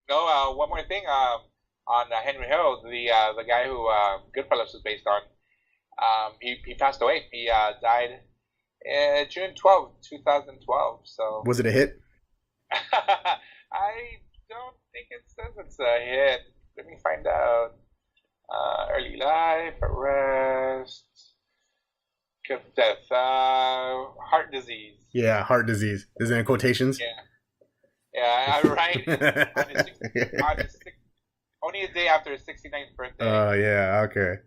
No, one more thing. On Henry Hill, the guy who Goodfellas was based on, he passed away. He died June 12th, 2012. So Was it a hit? I don't think it says it's a hit. Let me find out. Early life, arrest, good death, heart disease. Yeah, heart disease. Is it in quotations? Yeah, yeah, I'm right. on his, on his only a day after his 69th birthday. Oh yeah, okay.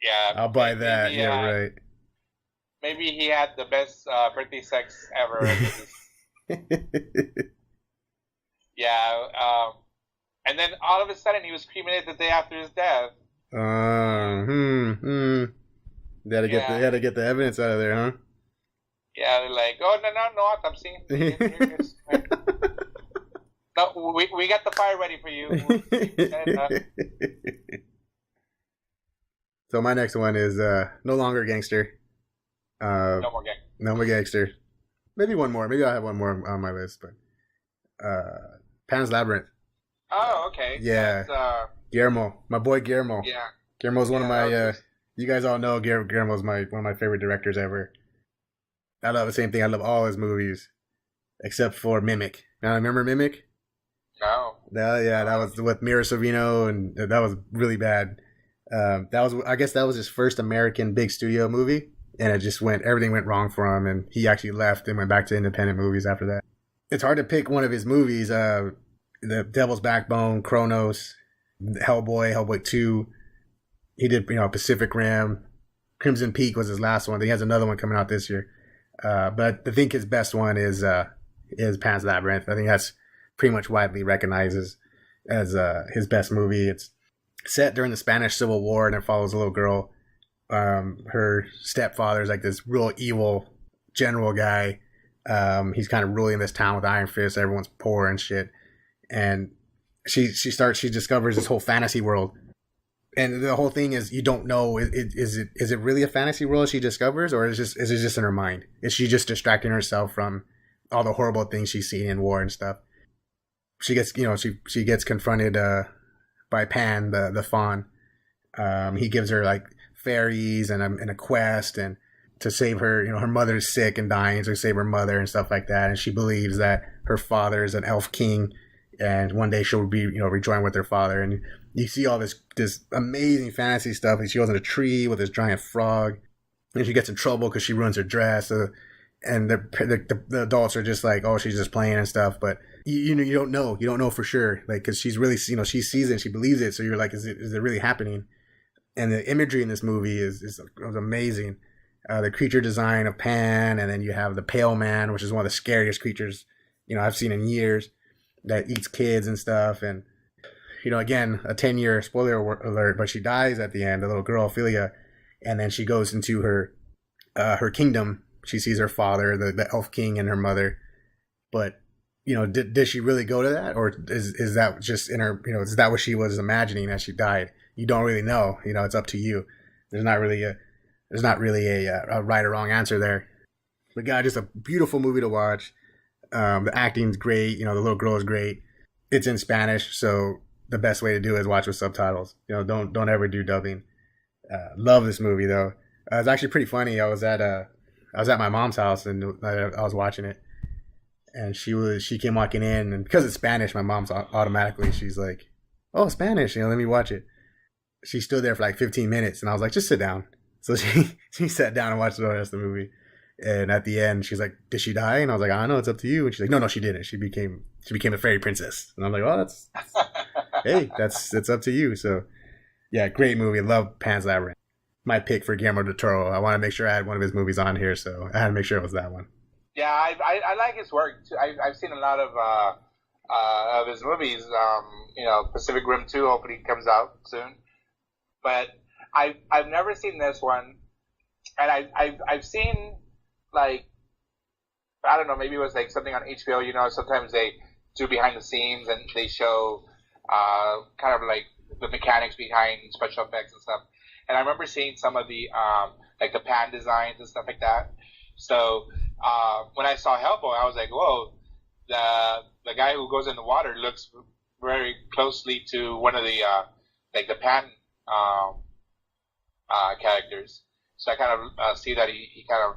Yeah, I'll buy that. maybe Yeah, right. maybe he had the best birthday sex ever. And yeah, and then all of a sudden he was cremated the day after his death. Hmm. Yeah, Gotta get the evidence out of there, huh? yeah. They're like, oh no autopsy. No, we got the fire ready for you. So my next one is no longer gangster. No more gang. No more gangster. Maybe one more. Maybe I'll have one more on my list, but Pan's Labyrinth. Oh, okay. Yeah. That's, Guillermo, my boy Guillermo. yeah. Guillermo's one of my. That was You guys all know Guillermo's one of my favorite directors ever. I love the same thing. I love all his movies, except for Mimic. Now remember Mimic? no. That was with Mira Sorvino, and that was really bad. I guess that was his first American big studio movie, and everything went wrong for him, and he actually left and went back to independent movies after that. It's hard to pick one of his movies. The Devil's Backbone, Kronos, Hellboy 2. He did, Pacific Rim. Crimson Peak was his last one. He has another one coming out this year. But I think his best one is Pan's Labyrinth. I think that's pretty much widely recognized as his best movie. It's set during the Spanish Civil War, and it follows a little girl. Her stepfather is like this real evil general guy. He's kind of ruling this town with iron fist. Everyone's poor and shit. And she discovers this whole fantasy world. And the whole thing is, you don't know, is it really a fantasy world she discovers, or is it just in her mind? Is she just distracting herself from all the horrible things she's seen in war and stuff? She gets, she gets confronted by Pan, the faun. He gives her like fairies and a quest, and to save her, her mother's sick and dying, so save her mother and stuff like that. And she believes that her father is an elf king, and one day she'll be, rejoined with her father. And you see all this amazing fantasy stuff. And she goes in a tree with this giant frog, and she gets in trouble because she ruins her dress. And the adults are just like, oh, she's just playing and stuff. But you don't know for sure, like, because she's really, she sees it and she believes it. So you're like, is it really happening? And the imagery in this movie is amazing. The creature design of Pan, and then you have the Pale Man, which is one of the scariest creatures I've seen in years, that eats kids and stuff. And again, a 10-year spoiler alert, but she dies at the end, the little girl Ophelia, and then she goes into her kingdom. She sees her father, the elf king, and her mother. But did she really go to that, or is that just in her? Is that what she was imagining as she died? You don't really know. It's up to you. There's not really a right or wrong answer there. But God, just a beautiful movie to watch. The acting's great. The little girl is great. It's in Spanish, so the best way to do it is watch with subtitles. Don't ever do dubbing. Love this movie though. It's actually pretty funny. I was at my mom's house, and I was watching it, and she came walking in, and because it's Spanish, my mom's automatically, she's like, "Oh, Spanish, let me watch it." She stood there for like 15 minutes, and I was like, "Just sit down." So she sat down and watched the rest of the movie. And at the end, she's like, "Did she die?" And I was like, "I don't know, it's up to you." And she's like, "No, she didn't. She became a fairy princess." And I'm like, "Oh, that's up to you." So yeah, great movie. Love Pan's Labyrinth. My pick for Guillermo del Toro. I want to make sure I had one of his movies on here, so I had to make sure it was that one. Yeah, I like his work too. I've seen a lot of his movies. Pacific Rim 2 hopefully comes out soon. But I've never seen this one, and I've seen, like, I don't know, maybe it was like something on HBO. Sometimes they do behind the scenes and they show kind of like the mechanics behind special effects and stuff. And I remember seeing some of the like the pan designs and stuff like that. So when I saw Hellboy, I was like, whoa, the guy who goes in the water looks very closely to one of the like the Pan um, characters. So I kind of see that he kind of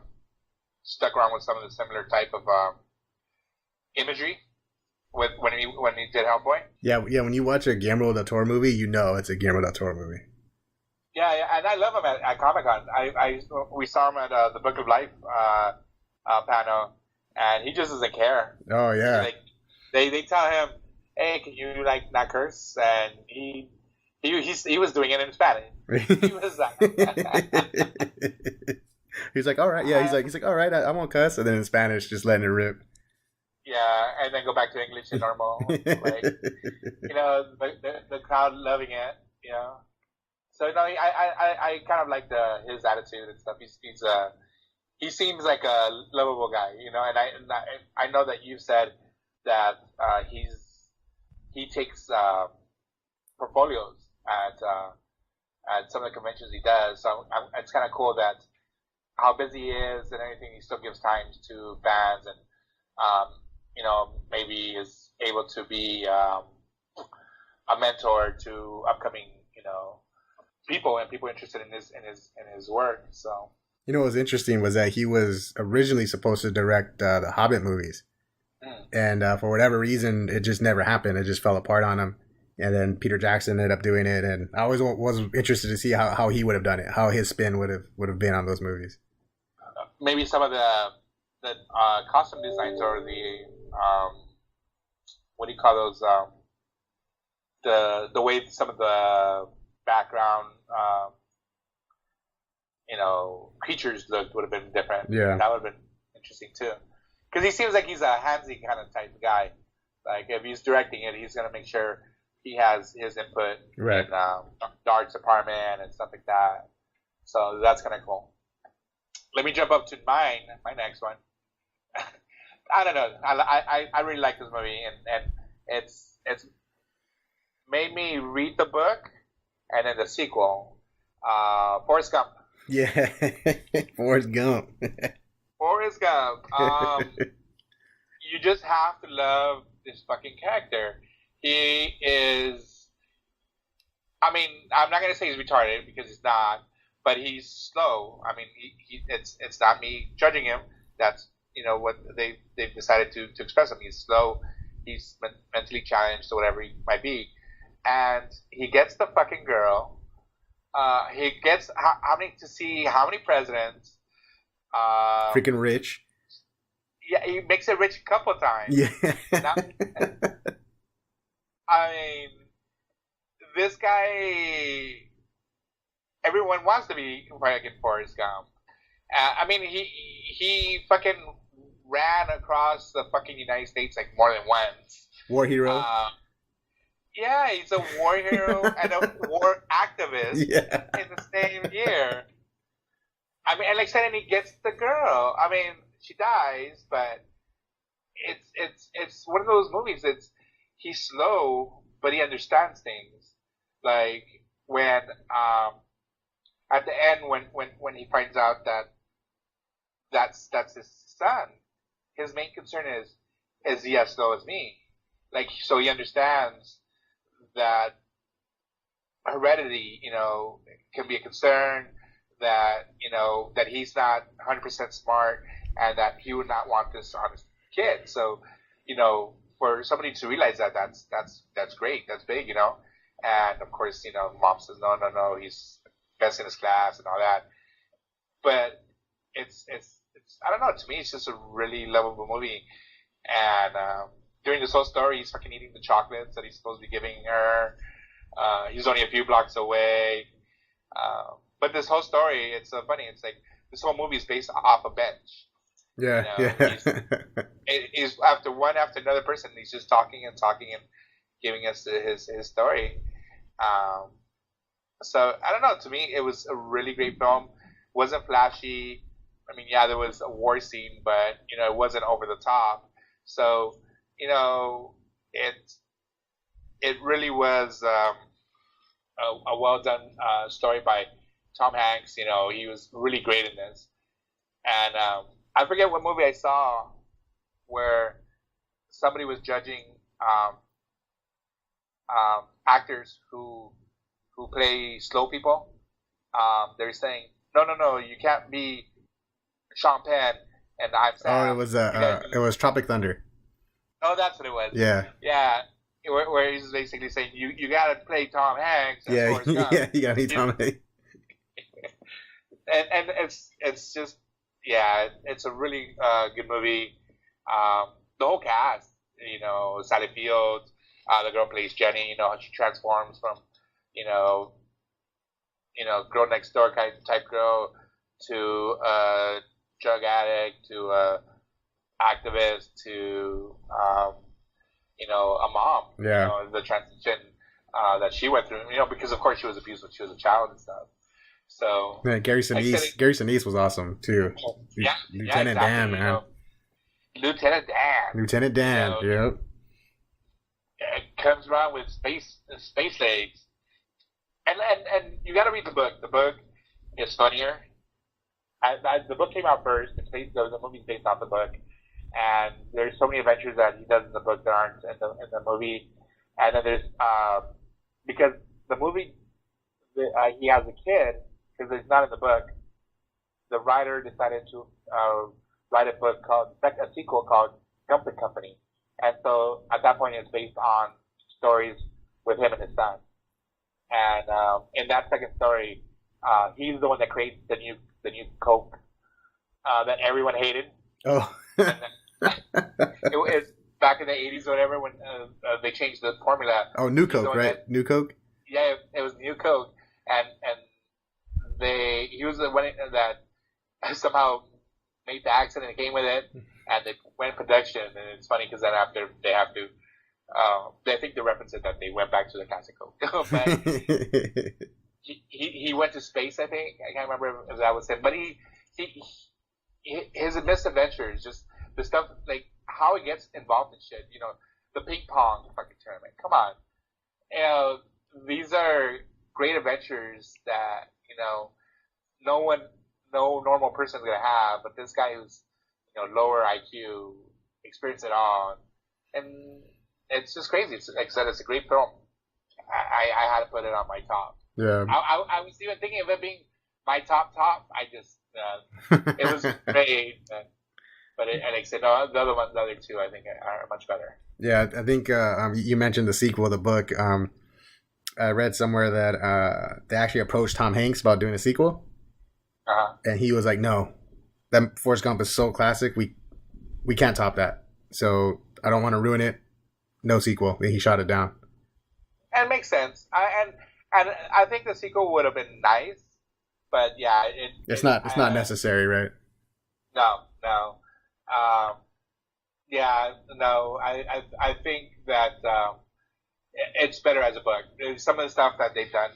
stuck around with some of the similar type of imagery with when he did Hellboy. Yeah, yeah. When you watch a Guillermo del Toro movie, you know it's a Guillermo del Toro movie. Yeah, yeah, and I love him at Comic Con. We saw him at the Book of Life panel, and he just doesn't care. Oh yeah. Like they tell him, "Hey, can you like not curse?" And he was doing it in Spanish. He was He's like, all right, yeah. He's like, all right, I won't cuss, and then in Spanish, just letting it rip. yeah, and then go back to English and normal. Like, the crowd loving it. You know. So no, I kind of like his attitude and stuff. He seems like a lovable guy, And I know that you said that he takes portfolios at some of the conventions he does. So it's kind of cool that how busy he is and everything, he still gives time to fans and maybe is able to be a mentor to upcoming people and people interested in his work. So what was interesting was that he was originally supposed to direct the Hobbit movies, and for whatever reason, it just never happened. It just fell apart on him, and then Peter Jackson ended up doing it. And I always was interested to see how he would have done it, how his spin would have been on those movies. Maybe some of the costume designs or the what do you call those the way some of the background creatures looked would have been different. Yeah, that would have been interesting too, because he seems like he's a handsy kind of type of guy. Like if he's directing it, he's gonna make sure he has his input right in the arts department and stuff like that. So that's kind of cool. Let me jump up to my next one. I don't know. I really like this movie, and it's made me read the book and then the sequel, Forrest Gump. Yeah, Forrest Gump. Forrest Gump. You just have to love this fucking character. He is. I mean, I'm not gonna say he's retarded because he's not, but he's slow. I mean, it's not me judging him. That's what they've decided to express him. He's slow. He's mentally challenged or whatever he might be, and he gets the fucking girl. He gets how many presidents. Freaking rich. Yeah, he makes it rich a couple times. Yeah. Now, I mean, this guy. Everyone wants to be fucking Forrest Gump. I mean, he fucking ran across the fucking United States like more than once. War hero. Yeah, he's a war hero and a war activist in the same year. I mean, and like I said, and he gets the girl. I mean, she dies, but it's one of those movies. He's slow, but he understands things. Like when at the end when he finds out that that's his son, his main concern is he as slow as me? Like, so he understands that heredity, can be a concern, that, that he's not 100% smart and that he would not want this on his kid. So, for somebody to realize that's great. That's big, And of course, mom says, no, he's best in his class and all that. But it's I don't know, to me, it's just a really lovable movie. And, during this whole story, he's fucking eating the chocolates that he's supposed to be giving her. He's only a few blocks away. But this whole story, it's so funny. It's like this whole movie is based off a bench. Yeah, He's after another person. He's just talking and giving us his story. So I don't know. To me, it was a really great film. Wasn't flashy. I mean, yeah, there was a war scene, but it wasn't over the top. So it really was a well done story by Tom Hanks. He was really great in this. And I forget what movie I saw where somebody was judging actors who play slow people. They're saying, no, you can't be Sean Penn and I'm Oh, Sam. it was Tropic Thunder. Oh, that's what it was. Yeah. Yeah. Where he's basically saying you gotta play Tom Hanks and Yeah, Forrest Gump. yeah, you gotta be Tom Hanks. And it's just it's a really good movie. The whole cast, Sally Fields, the girl plays Jenny. She transforms from you know girl next door type girl to a drug addict to a activist to a mom. Yeah. The transition that she went through. Because of course she was abused when she was a child and stuff. So man, Gary Sinise was awesome too. Yeah, Lieutenant Dan, man. Lieutenant Dan. Lieutenant Dan. Yep. It comes around with space legs, and you got to read the book. The book is funnier. The book came out first. The movie's based off the book, and there's so many adventures that he does in the book that aren't in the movie. And then there's because the movie he has a kid. Because it's not in the book, the writer decided to write a sequel called Gump and Company. And so at that point, it's based on stories with him and his son. And in that second story, he's the one that creates the new Coke that everyone hated. Oh. It was back in the 80s or whatever when they changed the formula. Oh, New Coke, right? New Coke? Yeah, it was New Coke. And he was the one that somehow made the accident and came with it, and they went in production. And it's funny because then after they have to, I think they reference it that they went back to the classic Coke. But he went to space. I think I can't remember if that was him, but his misadventures, just the stuff like how he gets involved in shit. The ping pong fucking tournament. Come on, these are great adventures that no normal person is gonna have, but this guy who's lower IQ experienced it all, and it's just crazy. Like I said, it's a great film. I had to put it on my top. Yeah. I was even thinking of it being my top. I just it was great, but like I said, no, the other two, I think are much better. Yeah, I think you mentioned the sequel of the book. I read somewhere that they actually approached Tom Hanks about doing a sequel, and he was like, "No, that Forrest Gump is so classic. We can't top that. So I don't want to ruin it. No sequel." And he shot it down. And it makes sense. And I think the sequel would have been nice, but yeah, it's not necessary, right? No. I think that it's better as a book. Some of the stuff that they've done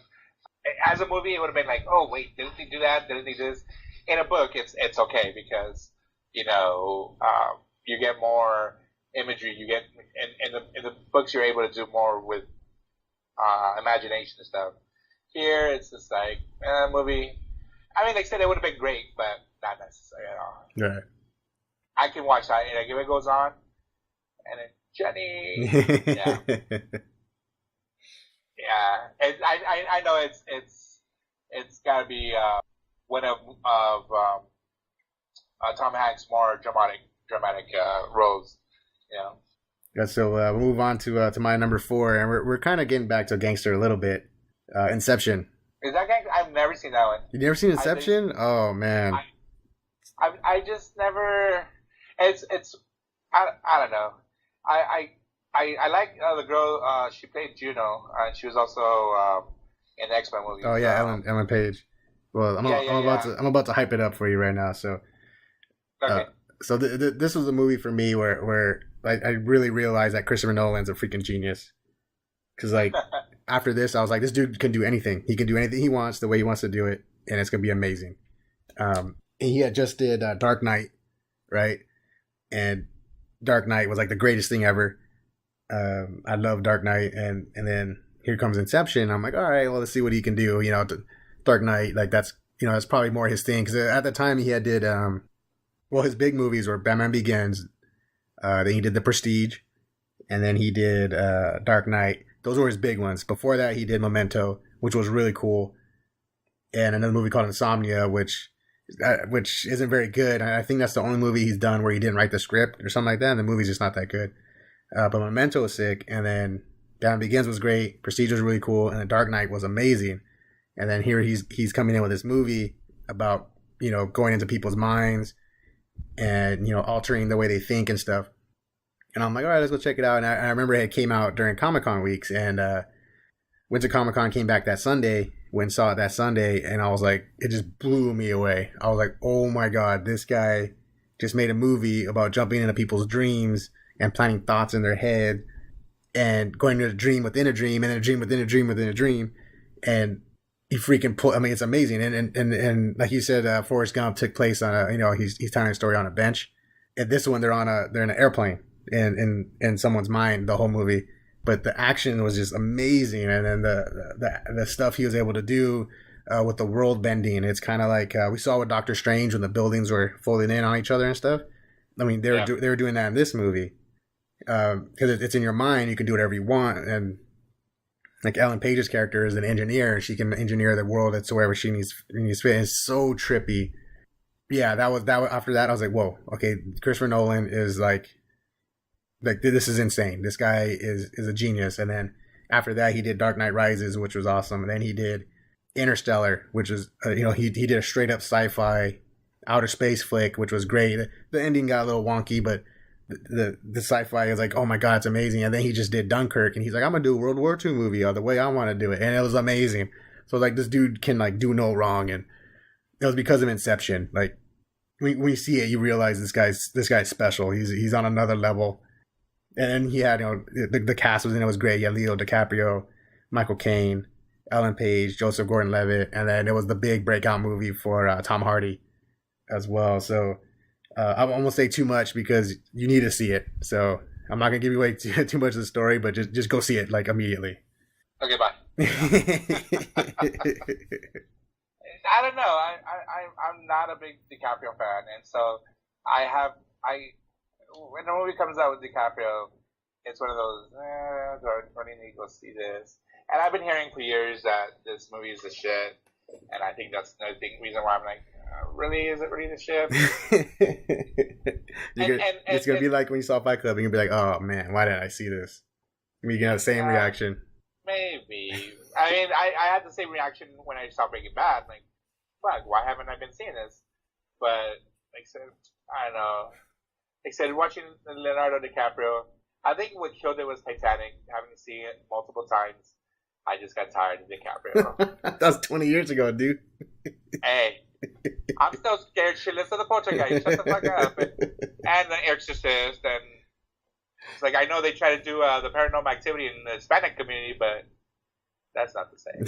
as a movie, it would have been like, oh wait, didn't they do that? Didn't they do this? In a book, it's okay because you get more imagery. You get in the books, you're able to do more with imagination and stuff. Here, it's just like movie. I mean, like I said, it would have been great, but not necessary at all. Right. I can watch that. Like if it goes on, and then Jenny, yeah. Yeah, I know it's got to be one of Tom Hanks' more dramatic roles. Yeah. So we'll move on to my number 4, and we're kind of getting back to gangster a little bit. Inception. Is that gangster? I've never seen that one. You never seen Inception? Oh man. I just never. It's I don't know. I like the girl. She played Juno, and she was also in the X-Men movie. Oh yeah, Ellen Page. Well, I'm about to hype it up for you right now. So, okay. So this was a movie for me where I really realized that Christopher Nolan's a freaking genius. Because like after this, I was like, this dude can do anything. He can do anything he wants the way he wants to do it, and it's gonna be amazing. He had just did Dark Knight, right? And Dark Knight was like the greatest thing ever. I love Dark Knight, and then here comes Inception. I'm like, all right, well, let's see what he can do. Dark Knight, like that's probably more his thing because at the time he had did his big movies were Batman Begins, then he did The Prestige, and then he did Dark Knight. Those were his big ones. Before that, he did Memento, which was really cool, and another movie called Insomnia, which isn't very good. I think that's the only movie he's done where he didn't write the script or something like that, and the movie's just not that good. But Memento was sick, and then Batman Begins was great. Prestige was really cool, and The Dark Knight was amazing. And then here he's coming in with this movie about, you know, going into people's minds and, you know, altering the way they think and stuff. And I'm like, all right, let's go check it out. And I remember it came out during Comic-Con weeks, and went to Comic-Con, came back that Sunday, went and saw it that Sunday, and I was like, it just blew me away. I was like, oh my God, this guy just made a movie about jumping into people's dreams and planting thoughts in their head and going to a dream within a dream and then a dream within a dream within a dream. And he freaking I mean, it's amazing. And like you said, Forrest Gump took place on a, you know, he's telling a story on a bench. And this one, they're in an airplane in someone's mind the whole movie. But the action was just amazing. And then the stuff he was able to do with the world bending. It's kind of like we saw with Doctor Strange when the buildings were folding in on each other and stuff. I mean, they were doing that in this movie. Because it's in your mind, you can do whatever you want. And like Ellen Page's character is an engineer. She can engineer the world that's wherever she needs fit. It's so trippy. Yeah, that was after that I was like, whoa, okay, Christopher Nolan is like this is insane. This guy is a genius. And then after that he did Dark Knight Rises, which was awesome. And then he did Interstellar, which was he did a straight up sci-fi outer space flick, which was great. The ending got a little wonky, but the sci-fi is like, oh my God, it's amazing. And then he just did Dunkirk, and he's like, I'm gonna do a World War II movie the way I want to do it, and it was amazing. So like, this dude can like do no wrong, and it was because of Inception. Like when you see it, you realize this guy's special. He's on another level. And he had, the cast was in it was great. You had Leo DiCaprio, Michael Caine, Ellen Page, Joseph Gordon-Levitt, and then it was the big breakout movie for Tom Hardy as well. So I won't say too much because you need to see it. So I'm not gonna give you away too much of the story, but just go see it like immediately. Okay, bye. I don't know. I'm not a big DiCaprio fan, and so when a movie comes out with DiCaprio, it's one of those. Do I need to go see this? And I've been hearing for years that this movie is the shit, and I think that's another reason why I'm like, really? Is it really the shit? It's gonna be like when you saw Fight Club, and you're gonna be like, oh man, why didn't I see this? I mean, you're gonna have the same reaction. Maybe. I mean, I had the same reaction when I saw Breaking Bad. Like, fuck, why haven't I been seeing this? But like I said, I don't know. Like I said, watching Leonardo DiCaprio, I think what killed it was Titanic. Having seen it multiple times, I just got tired of DiCaprio. That was 20 years ago, dude. Hey, I'm still scared shitless of the Poltergeist. Shut the fuck up. And the Exorcist, and it's like, I know they try to do the Paranormal Activity in the Hispanic community, but that's not the same.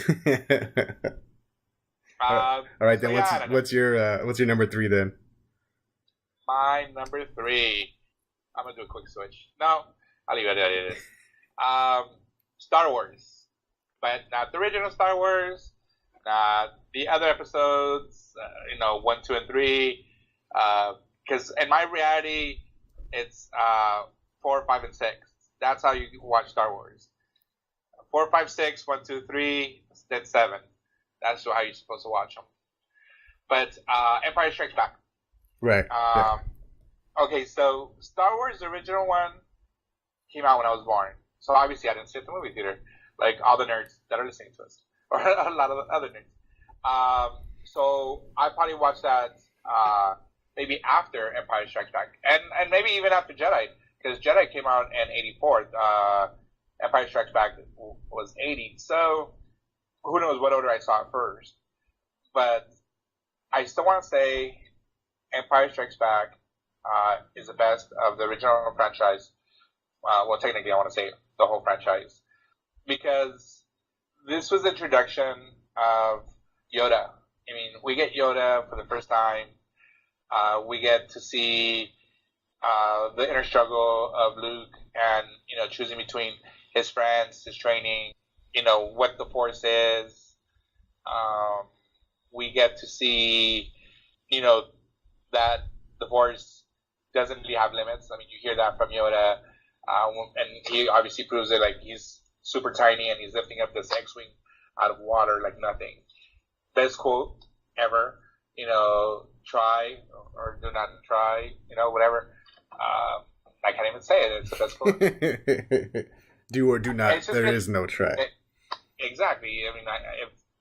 All right, then what's your number 3 then? My number 3. I'm gonna do a quick switch. No, I'll leave it as it is. Star Wars, but not the original Star Wars, not the other episodes. 1, 2, and 3. Because in my reality, it's 4, 5, and 6. That's how you watch Star Wars. 4, 5, 6, 1, 2, 3, then 7. That's how you're supposed to watch them. But Empire Strikes Back. Right. Okay, so Star Wars, the original one, came out when I was born. So obviously I didn't see it at the movie theater, like all the nerds that are listening to us, or a lot of the other nerds. So I probably watched that maybe after Empire Strikes Back, and maybe even after Jedi, because Jedi came out in '84. Empire Strikes Back was '80. So who knows what order I saw it first? But I still want to say Empire Strikes Back is the best of the original franchise. Well, technically, I want to say the whole franchise, because this was the introduction of Yoda. I mean, we get Yoda for the first time. We get to see the inner struggle of Luke, and choosing between his friends, his training, what the Force is. We get to see, that the Force doesn't really have limits. I mean, you hear that from Yoda, and he obviously proves it. Like, he's super tiny and he's lifting up this X-wing out of water like nothing. Best quote ever. Try or do not try. Whatever. I can't even say it. It's the best quote. Do or do not. There is no try. Exactly. I mean,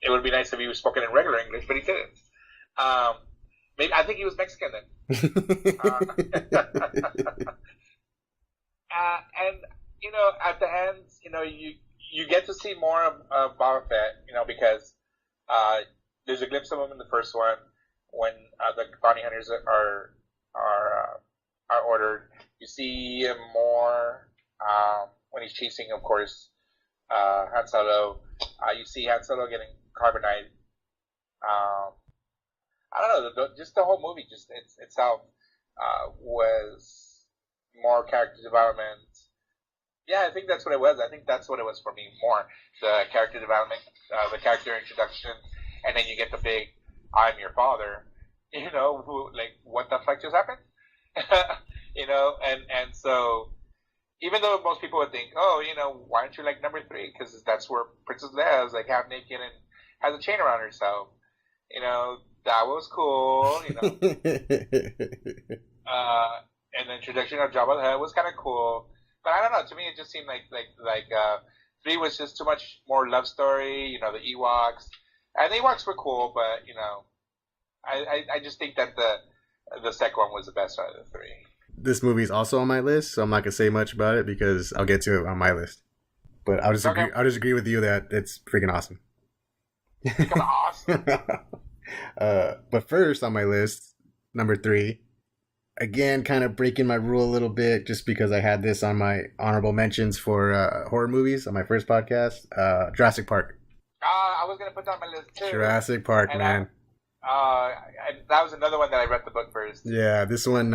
it would be nice if he was spoken in regular English, but he didn't. Maybe I think he was Mexican then. And at the end, you get to see more of Boba Fett, because there's a glimpse of him in the first one when the bounty hunters are ordered. You see him more when he's chasing, of course, Han Solo. You see Han Solo getting carbonite. I don't know, just the whole movie, just itself was more character development. Yeah, I think that's what it was. I think that's what it was for me more. The character development, the character introduction, and then you get the big, I'm your father, who, like, what the fuck just happened? And so, even though most people would think, oh, why aren't you like number 3? Because that's where Princess Leia is, like, half naked and has a chain around herself. That was cool, and the introduction of Jabba the Hutt was kind of cool. But I don't know, to me it just seemed like 3 was just too much more love story, the Ewoks. And the Ewoks were cool, but, I just think that the second one was the best out of the 3. This movie is also on my list, so I'm not going to say much about it because I'll get to it on my list. But I'll just agree with you that it's freaking awesome. Freaking awesome. But first on my list, number 3, again, kind of breaking my rule a little bit just because I had this on my honorable mentions for horror movies on my first podcast, Jurassic Park. I was going to put that on my list too. Jurassic Park, and man. That was another one that I read the book first. Yeah, this one,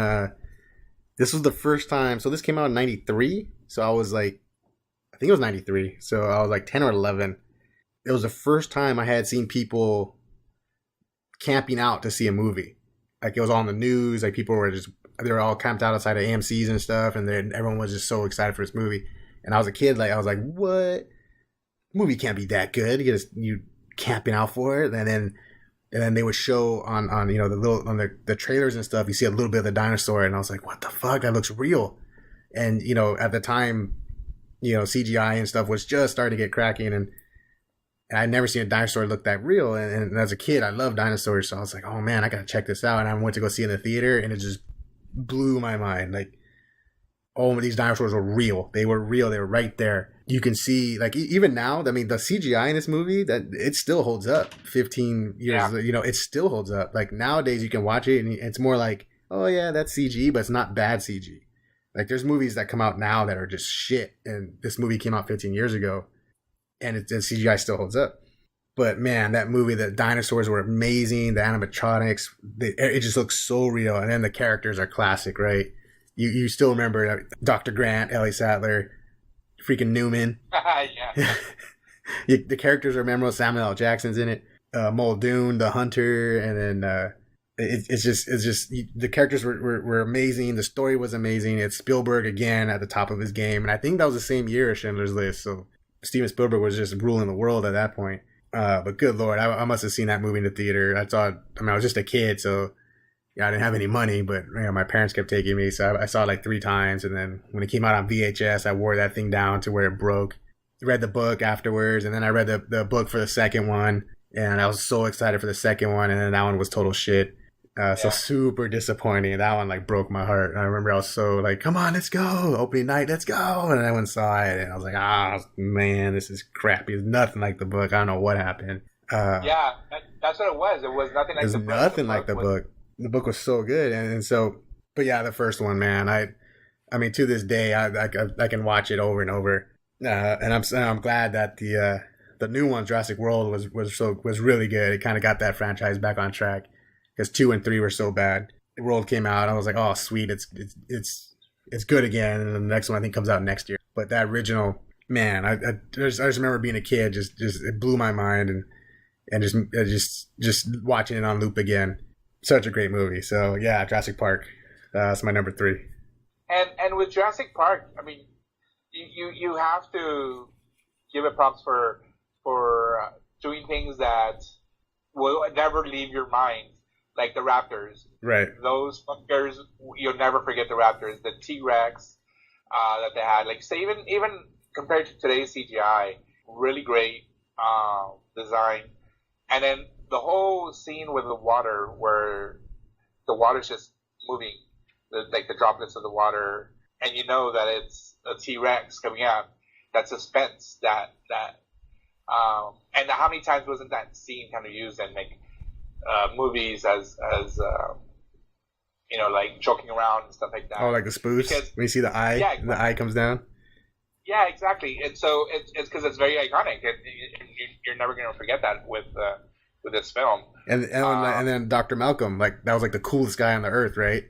this was the first time. So this came out in 93. So I was like, I think it was 93. So I was like 10 or 11. It was the first time I had seen people camping out to see a movie. Like, it was all in the news. Like, people were they were all camped out outside of AMC's and stuff. And then everyone was just so excited for this movie. And I was a kid, like, I was like, what? Movie can't be that good. You camping out for it. And then they would show on the trailers and stuff, you see a little bit of the dinosaur, and I was like, what the fuck? That looks real. And at the time, CGI and stuff was just starting to get cracking, and I'd never seen a dinosaur look that real. And as a kid, I loved dinosaurs, so I was like, oh man, I gotta check this out. And I went to go see it in the theater, and it just blew my mind. Like, oh, these dinosaurs were real. They were real. They were right there. You can see, like, even now, I mean, the CGI in this movie, that it still holds up. 15 years, it still holds up. Like, nowadays, you can watch it, and it's more like, oh yeah, that's CG, but it's not bad CG. Like, there's movies that come out now that are just shit, and this movie came out 15 years ago, and the CGI still holds up. But man, that movie, the dinosaurs were amazing. The animatronics, it just looks so real. And then the characters are classic, right? You still remember Dr. Grant, Ellie Sattler, freaking Newman. Yeah. The characters are memorable. Samuel L. Jackson's in it. Muldoon, the hunter, and then it's just the characters were amazing. The story was amazing. It's Spielberg again at the top of his game, and I think that was the same year as Schindler's List. So Steven Spielberg was just ruling the world at that point. But good Lord, I must have seen that movie in the theater. I was just a kid, so I didn't have any money, but my parents kept taking me, so I saw it like 3 times. And then when it came out on VHS, I wore that thing down to where it broke. Read the book afterwards, and then I read the book for the second one, and I was so excited for the second one, and then that one was total shit. So super disappointing. That one like broke my heart. I remember I was so like, come on, let's go. Opening night, let's go. And I went and saw it, and I was like, man, this is crappy. It's nothing like the book. I don't know what happened. That's what it was. It was nothing like the book. It was nothing like the book. The book was so good. And so, but yeah, the first one, man, I mean, to this day, I can watch it over and over. And I'm glad that the new one, Jurassic World, was really good. It kind of got that franchise back on track. Because 2 and 3 were so bad. The World came out, I was like, oh sweet, it's good again. And the next one I think comes out next year. But that original, man, I just remember being a kid, just it blew my mind, and just watching it on loop again. Such a great movie. So yeah, Jurassic Park, that's my number 3. And with Jurassic Park, I mean, you have to give it props for doing things that will never leave your mind, like the Raptors. Right. Those fuckers, you'll never forget the Raptors. The T-Rex that they had, like, say even compared to today's CGI, really great design. And then the whole scene with the water, where the water's just moving, like the droplets of the water, and you know that it's a T-Rex coming out. That suspense, and how many times wasn't that scene kind of used in like movies as like joking around and stuff like that. Oh, like the spoofs when you see the eye, yeah, the eye comes down. Yeah, exactly. And so it's because it's very iconic, and you're never going to forget that with this film. And then Dr. Malcolm, like that was like the coolest guy on the earth, right?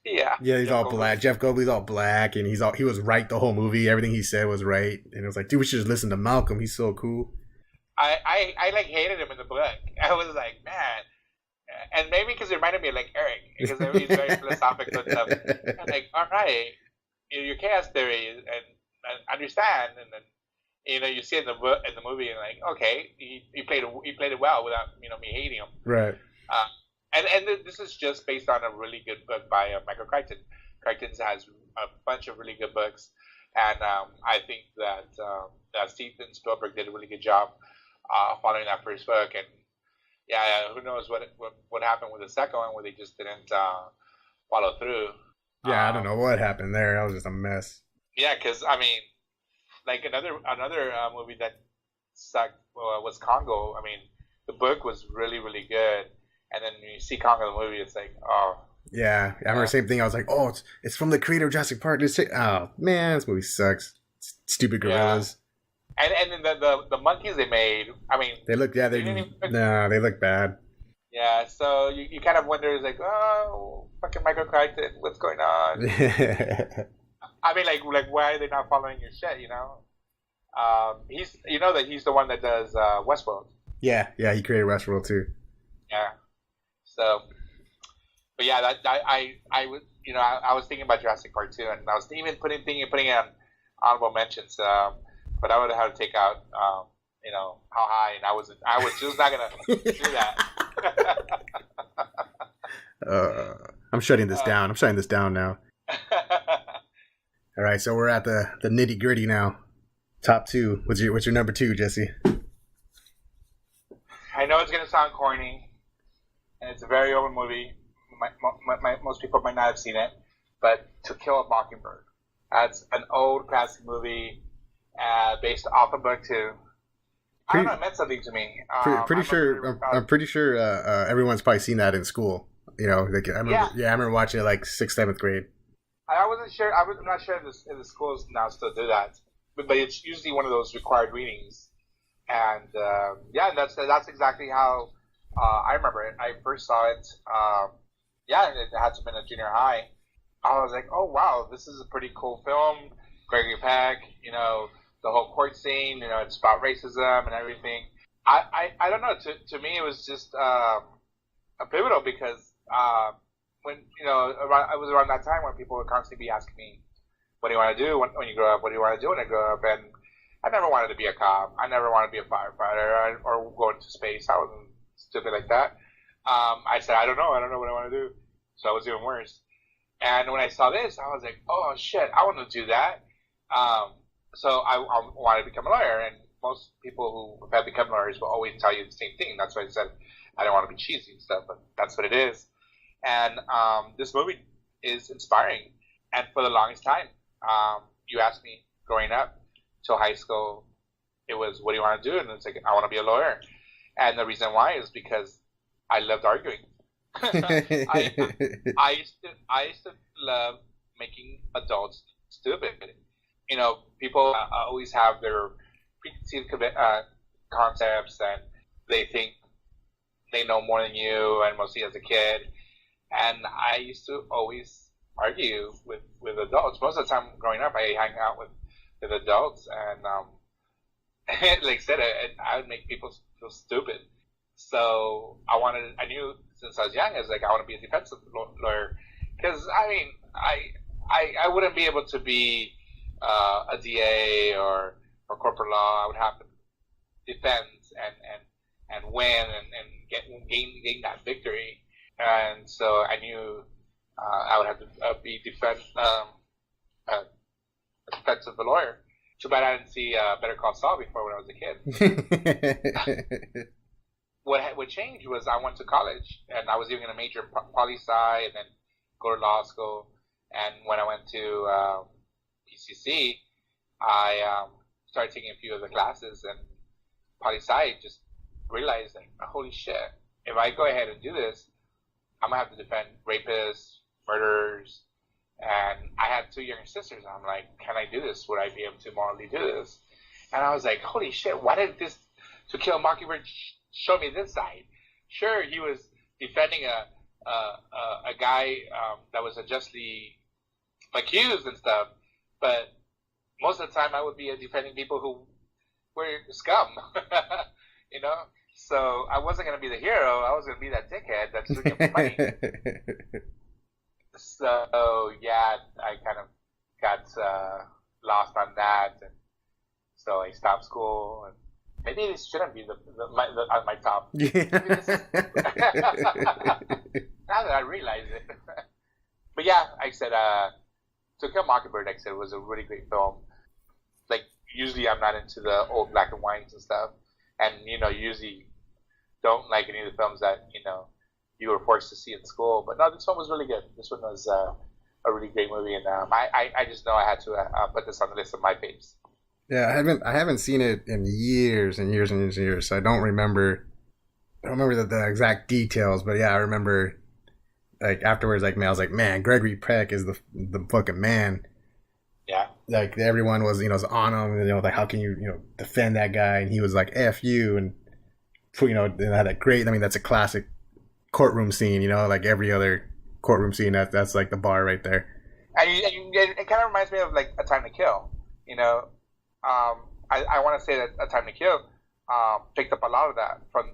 Yeah. Yeah, he's all black. Jeff Goldblum's all black, and he was right the whole movie. Everything he said was right, and it was like, dude, we should just listen to Malcolm. He's so cool. I like hated him in the book. I was like, man, and maybe because it reminded me of like Eric, because he's very philosophical and stuff. I'm like, all right, your chaos theory and understand, and then you see it in the movie, and like, okay, he played it well without me hating him. Right. And this is just based on a really good book by Michael Crichton. Crichton has a bunch of really good books, and I think that Steven Spielberg did a really good job following that first book. And yeah, who knows what happened with the second one, where they just didn't follow through. Yeah, I don't know what happened there. That was just a mess. Yeah, because I mean, like another movie that sucked was Congo. I mean, the book was really, really good. And then when you see Congo the movie, it's like, oh. Yeah, I remember the same thing. I was like, oh, it's from the creator of Jurassic Park. Oh, man, this movie sucks. Stupid gorillas. Yeah. And then the monkeys they made, I mean. They look, they look bad. Yeah, so you kind of wonder, like, oh, fucking Michael Crichton, what's going on? I mean, like, why are they not following your shit, he's the one that does Westworld. Yeah, he created Westworld too. Yeah. So, but yeah, I was thinking about Jurassic Park 2, and I was even putting it on honorable mentions. But I would have had to take out, how high, and I was just not gonna do that. I'm shutting this down. I'm shutting this down now. All right, so we're at the nitty gritty now. Top two. What's your number two, Jesse? I know it's gonna sound corny. And it's a very old movie. Most people might not have seen it, but To Kill a Mockingbird. That's an old classic movie based off a book too. I don't know, it meant something to me. I'm pretty sure everyone's probably seen that in school. I remember watching it like 6th, 7th grade. I wasn't sure. I'm not sure if the schools now still do that, but it's usually one of those required readings. And that's exactly how. I remember it. I first saw it. It had to have been a junior high. I was like, oh wow, this is a pretty cool film. Gregory Peck, the whole court scene. It's about racism and everything. I don't know. To me, it was just a pivotal because when it was around that time when people would constantly be asking me, what do you want to do when you grow up? What do you want to do when you grow up? And I never wanted to be a cop. I never wanted to be a firefighter or go into space. I wasn't stupid like that. I said, I don't know what I want to do. So I was even worse. And when I saw this, I was like, oh shit, I want to do that. So I wanted to become a lawyer. And most people who have become lawyers will always tell you the same thing. That's why I said I don't want to be cheesy and stuff, but that's what it is. And this movie is inspiring. And for the longest time, you asked me growing up till high school, it was, what do you want to do? And it's like, I want to be a lawyer. And the reason why is because I loved arguing. I used to love making adults stupid. People always have their preconceived concepts, and they think they know more than you, and mostly as a kid. And I used to always argue with adults. Most of the time growing up, I hang out with adults, and like I said, I would make people feel stupid. So I knew since I was young, I was like, I want to be a defensive lawyer, because I mean, I wouldn't be able to be a DA or or corporate law, I would have to defend and win and gain that victory. And so I knew I would have to be a defensive lawyer. Too bad I didn't see Better Call Saul before when I was a kid. What changed was I went to college, and I was even a major poli-sci, and then go to law school. And when I went to PCC, I started taking a few of the classes, and poli-sci just realized, like, holy shit, if I go ahead and do this, I'm going to have to defend rapists, murderers, and I had 2 younger sisters. I'm like, can I do this? Would I be able to morally do this? And I was like, holy shit, why did this To Kill a Mockingbird show me this side? Sure, he was defending a guy that was unjustly accused and stuff, but most of the time I would be defending people who were scum, you know? So I wasn't going to be the hero. I was going to be that dickhead that's looking for money. So, yeah, I kind of got lost on that. And so I stopped school. And maybe this shouldn't be on my top. Now that I realize it. But yeah, I said, To Kill a Mockingbird, like I said, was a really great film. Like, usually I'm not into the old black and whites and stuff. And, you know, usually don't like any of the films that, you know, you were forced to see in school. But no, this one was really good. This one was a really great movie. And I just know I had to put this on the list of my faves. Yeah, I haven't seen it in years and years and years and years. So I don't remember the exact details. But yeah, I remember, like, afterwards, like, man, I was like, man, Gregory Peck is the fucking man. Yeah. Like, everyone was, you know, was on him, you know, like, how can you, you know, defend that guy? And he was like, F you. And, you know, they had that great, I mean, that's a classic courtroom scene, you know, like every other courtroom scene, that's like the bar right there. And it kind of reminds me of, like, A Time to Kill, you know. I want to say that A Time to Kill picked up a lot of that from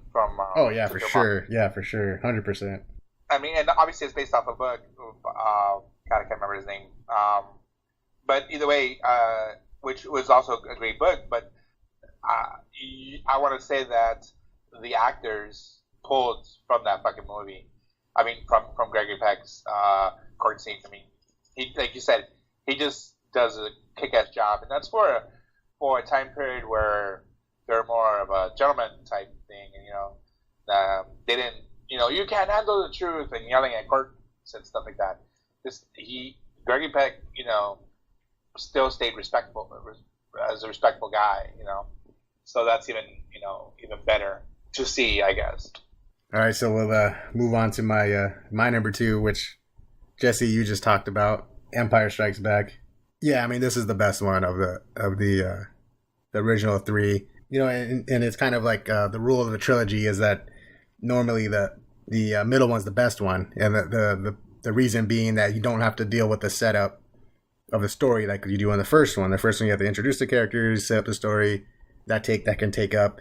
oh, yeah, for sure. Yeah, for sure. 100%. I mean, and obviously it's based off a book. God, I can't remember his name. But either way, which was also a great book, but I want to say that the actors pulled from that fucking movie. I mean, from Gregory Peck's court scenes. I mean, he, like you said, he just does a kick-ass job, and that's for a time period where they're more of a gentleman type thing, and, you know, they didn't, you know, you can't handle the truth and yelling at courts and stuff like that. Gregory Peck, you know, still stayed respectful as a respectful guy, you know. So that's even better to see, I guess. All right, so we'll move on to my number 2, which, Jesse, you just talked about, Empire Strikes Back. Yeah, I mean, this is the best one of the original 3. You know, and it's kind of like the rule of the trilogy is that normally the middle one's the best one, and the reason being that you don't have to deal with the setup of the story like you do in the first one. The first one, you have to introduce the characters, set up the story. That can take up,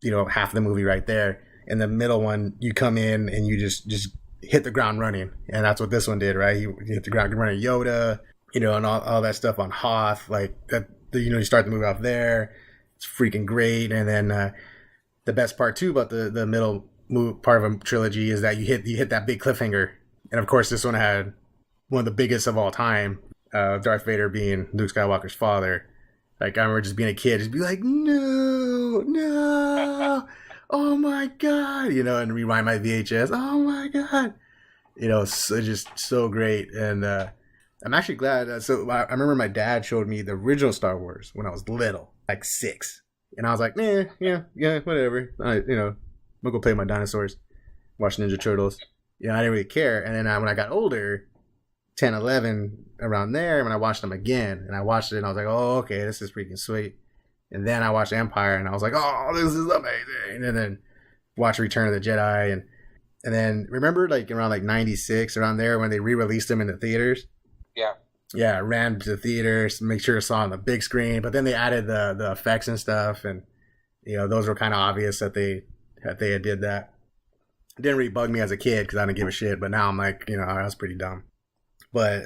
you know, half the movie right there. In the middle one, you come in and you just hit the ground running, and that's what this one did, right? You hit the ground running, Yoda, you know, and all that stuff on Hoth, like that. You know, you start the movie off there. It's freaking great, and then the best part too about the middle part of a trilogy is that you hit that big cliffhanger, and of course this one had one of the biggest of all time, Darth Vader being Luke Skywalker's father. Like, I remember just being a kid, just be like, no, oh my god, you know, and rewind my VHS, oh my god, you know, so just so great. And I'm actually glad. So I remember my dad showed me the original Star Wars when I was little, like 6, and I was like, yeah, whatever. You know, I'm gonna go play with my dinosaurs, watch Ninja Turtles. You know, I didn't really care. And then when I got older, 10, 11, around there, when I watched them again, and I watched it, and I was like, oh, okay, this is freaking sweet. And then I watched Empire, and I was like, oh, this is amazing. And then watched Return of the Jedi, and then remember, like, around like 96, around there, when they re-released them in the theaters. Yeah, I ran to the theaters, make sure I saw on the big screen. But then they added the effects and stuff, and, you know, those were kind of obvious that they had did that. It didn't really bug me as a kid because I didn't give a shit. But now I'm like, you know, that was pretty dumb. But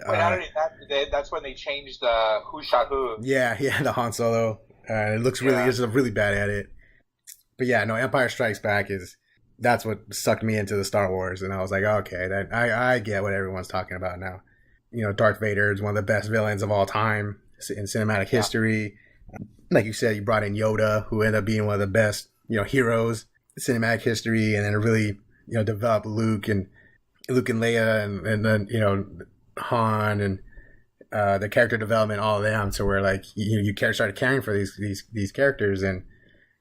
that's when they changed who shot who. Yeah, the Han Solo. It looks really, it's really bad at it. But yeah, no, Empire Strikes Back that's what sucked me into the Star Wars. And I was like, okay, I get what everyone's talking about now. Darth Vader is one of the best villains of all time in cinematic history. Like you said, you brought in Yoda, who ended up being one of the best, heroes in cinematic history, and then really, developed Luke and Leia and then, Han and the character development, all of them. So where like you started caring for these characters, and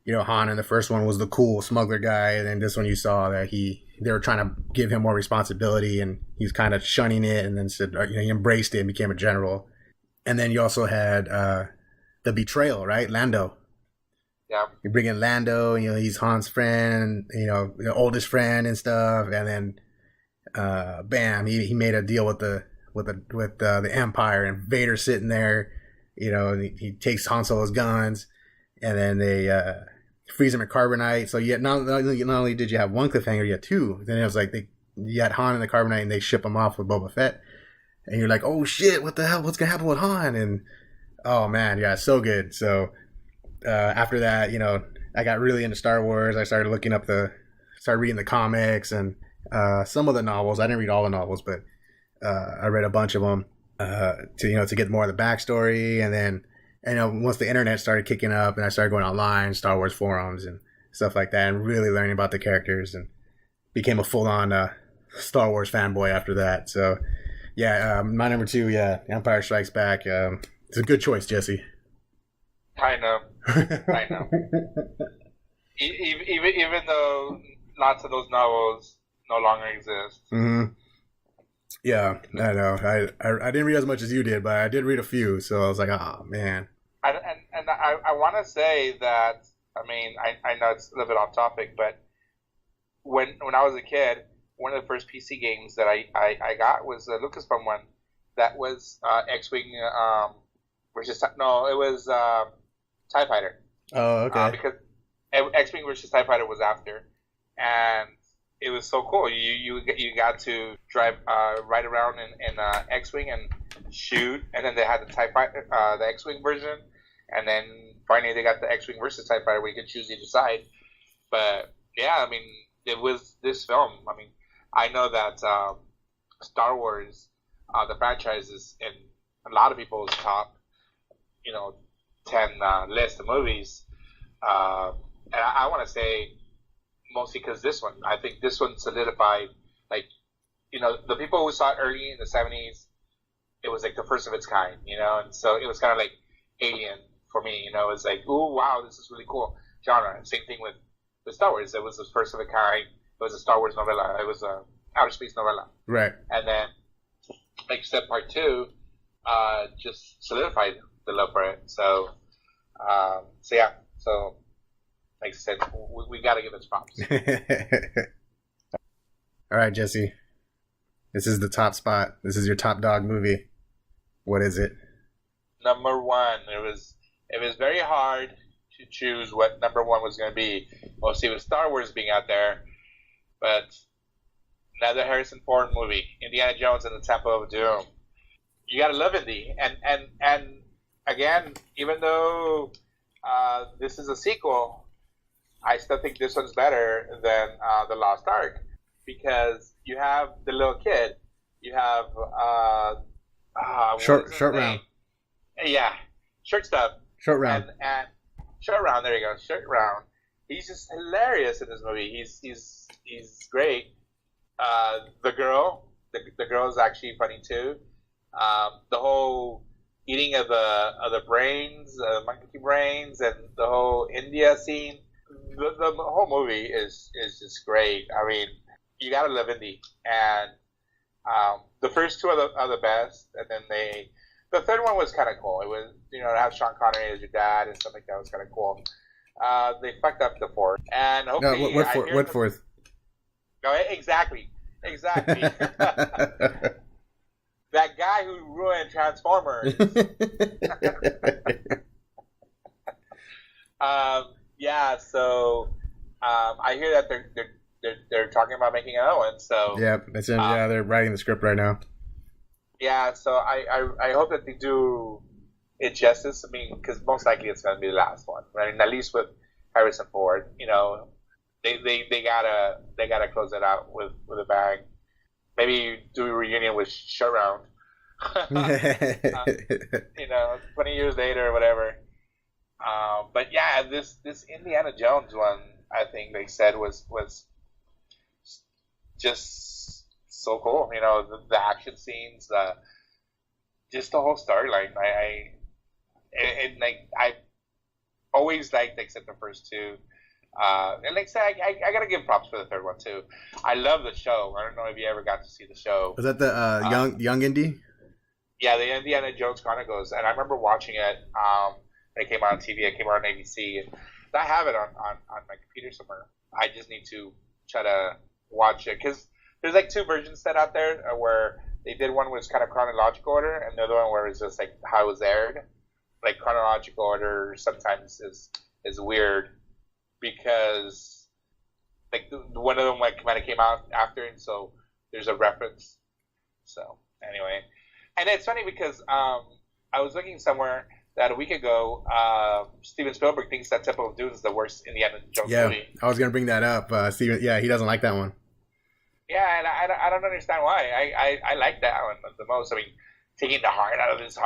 Han in the first one was the cool smuggler guy, and then this one you saw that they were trying to give him more responsibility, and he was kind of shunning it, and then said he embraced it and became a general. And then you also had the betrayal, right? Lando. Yeah. You bring in Lando, he's Han's friend, the oldest friend and stuff, and then bam, he made a deal with the Empire, and Vader sitting there, and he takes Han Solo's guns, and then they freeze him in carbonite. So yet not only did you have one cliffhanger, you had two. Then it was like you had Han in the carbonite, and they ship him off with Boba Fett, and you're like, oh shit, what the hell? What's gonna happen with Han? And oh man, yeah, so good. So after that, I got really into Star Wars. I started started reading the comics and some of the novels. I didn't read all the novels, but I read a bunch of them to get more of the backstory. And then once the internet started kicking up, and I started going online, Star Wars forums and stuff like that, and really learning about the characters, and became a full-on Star Wars fanboy after that. So yeah, my number 2, Empire Strikes Back. It's a good choice, Jesse. I know. Even though lots of those novels no longer exist. Mm-hmm. Yeah, I know. I didn't read as much as you did, but I did read a few. So I was like, oh man. And I want to say that, I know it's a little bit off topic, but when I was a kid, one of the first PC games that I got was a Lucasfilm one that was X-Wing versus it was TIE Fighter. Oh, okay. Because X-Wing versus TIE Fighter was after, and it was so cool. You got to drive right around in X-Wing and shoot, and then they had the TIE Fighter, the X-Wing version, and then finally they got the X-Wing versus TIE Fighter where you could choose either side. But yeah, it was this film. I know that Star Wars, the franchise, is in a lot of people's top, 10 list of movies, and I want to say mostly because I think this one solidified, the people who saw it early in the 70s, it was like the first of its kind, and so it was kind of like Alien for me, it was like, ooh, wow, this is really cool genre. And same thing with Star Wars. It was the first of a kind. It was a Star Wars novella. It was a outer space novella. Right. And then, like you said, part 2 just solidified the love for it. So yeah. So, like I said, we got to give it props. All right, Jesse. This is the top spot. This is your top dog movie. What is it? Number 1. It was very hard to choose what number 1 was going to be. Mostly with Star Wars being out there, but another Harrison Ford movie, Indiana Jones and the Temple of Doom. You got to love Indy, and again, even though this is a sequel, I still think this one's better than The Lost Ark, because you have the little kid, you have short round. Yeah, short stuff. Short round. And short round. There you go. Short round. He's just hilarious in this movie. He's great. The girl is actually funny too. The whole eating of the brains, monkey brains, and the whole India scene. The whole movie is just great. You gotta love Indy, and the first 2 are the best, and then the third one was kind of cool. It was to have Sean Connery as your dad and stuff like that was kind of cool. They fucked up the 4th, and hopefully what fourth? No, exactly. That guy who ruined Transformers. Yeah. So I hear that they're talking about making another one. So yeah, they're writing the script right now. Yeah. So I hope that they do injustice. I mean, because most likely it's going to be the last one, right? And at least with Harrison Ford, they gotta close it out with a bang. Maybe do a reunion with Shut Round. 20 years later or whatever. But yeah, this Indiana Jones one, I think they said was just so cool. The action scenes, just the whole storyline. I always liked except the first two. And like I said, I gotta give props for the third one too. I love the show. I don't know if you ever got to see the show. Was that the young Indy? Yeah, the Indiana Jones Chronicles, and I remember watching it. It came out on TV. It came out on ABC. And I have it on my computer somewhere. I just need to try to watch it because there's like two versions set out there where they did one was kind of chronological order, and the other one where it's just like how it was aired. Like chronological order sometimes is weird because like one of them like kind of came out after, and so there's a reference. So anyway, and it's funny because I was looking somewhere that a week ago, Steven Spielberg thinks that Temple of Doom is the worst Indiana Jones movie. Yeah, I was gonna bring that up. Steven, he doesn't like that one. Yeah, and I don't understand why. I like that one the most. I mean, taking the heart out of his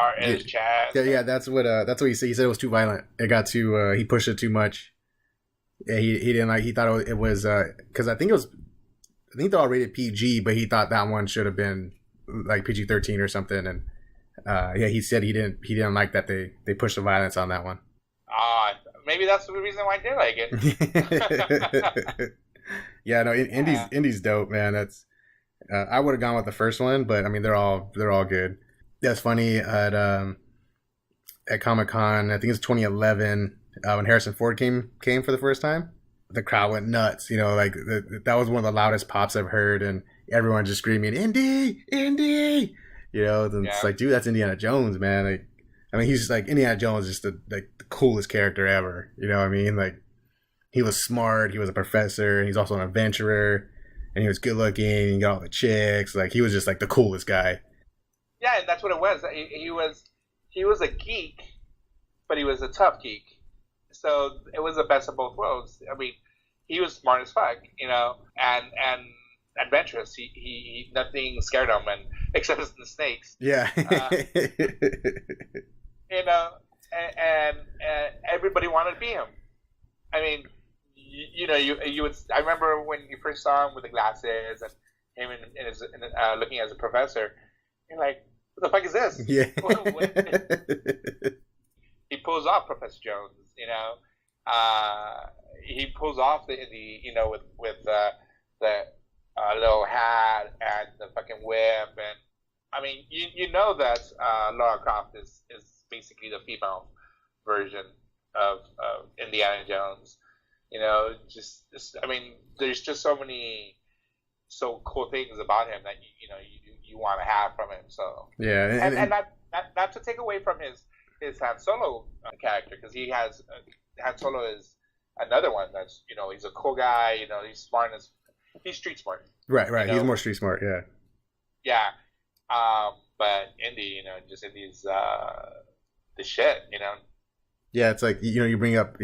chest. Yeah, that's what he said. He said it was too violent. It got too. He pushed it too much. Yeah, he didn't like. He thought it was because I think they're all rated PG, but he thought that one should have been like PG-13 or something. And he said he didn't like that they pushed the violence on that one. Maybe that's the reason why I did like it. Yeah, no, Indy's dope, man. That's I would have gone with the first one, but I mean they're all good. That's funny at Comic-Con. I think it's 2011 when Harrison Ford came for the first time. The crowd went nuts. That was one of the loudest pops I've heard, and everyone just screaming Indy. It's like, dude, that's Indiana Jones, man. Like, I mean, he's just like Indiana Jones, just the coolest character ever. You know what I mean? Like, he was smart. He was a professor. And he's also an adventurer, and he was good looking. He got all the chicks. Like, he was just like the coolest guy. Yeah, and that's what it was. He was a geek, but he was a tough geek. So it was the best of both worlds. I mean, he was smart as fuck, and adventurous. He nothing scared him, and except the snakes. Yeah. And everybody wanted to be him. I mean, you would. I remember when you first saw him with the glasses and him looking as a professor. You're like, what the fuck is this? Yeah. He pulls off Professor Jones. He pulls off the with the little hat and the fucking whip, and I mean that Lara Croft is basically the female version of Indiana Jones. I mean, there's just so cool things about him that you want to have from him. So yeah, and not to take away from his Han Solo character, because he has Han Solo is another one that's he's a cool guy. He's smart he's street smart. Right. He's more street smart. Yeah. Yeah. But Indy's the shit. Yeah, it's like you bring up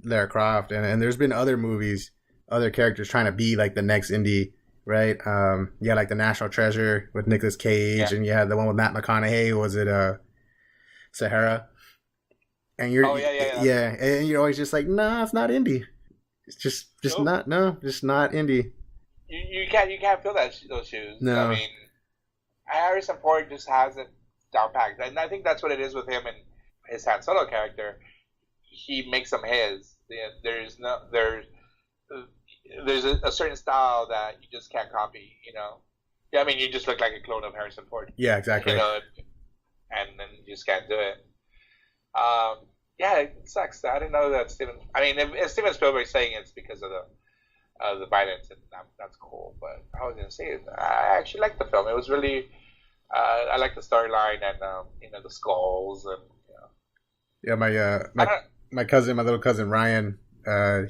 Lara Croft, and there's been other movies, other characters trying to be like the next Indy, right? Like the National Treasure with Nicolas Cage, and you had the one with Matt McConaughey. Was it Sahara? And you're and you're always just like, nah, it's not Indy. It's just not Indy. You can't feel those shoes. No. I mean, Harrison Ford just has it down packed, and I think that's what it is with him and his Han Solo character. He makes them his. There's a certain style that you just can't copy. I mean, you just look like a clone of Harrison Ford. Yeah, exactly. And then you just can't do it. It sucks. I didn't know that Steven. I mean, if Steven Spielberg's saying it's because of the violence, and that's cool. But I was gonna say, I actually liked the film. It was really, I liked the storyline and the skulls and. Yeah, my little cousin Ryan,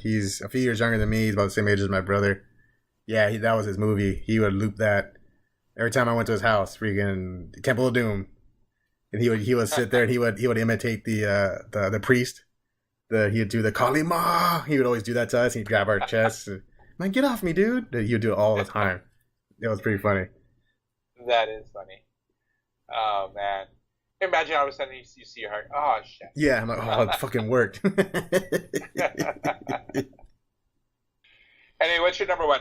he's a few years younger than me. He's about the same age as my brother. Yeah, that was his movie. He would loop that every time I went to his house. Freaking Temple of Doom. And he would sit there and he would imitate the priest. He'd do the Kalima. He would always do that to us. He'd grab our chests. And, man, get off me, dude. He would do it all the time. It was pretty funny. That is funny. Oh man! Imagine all of a sudden you see your heart. Oh shit! Yeah, I'm like, oh, it fucking worked. Anyway, what's your number one?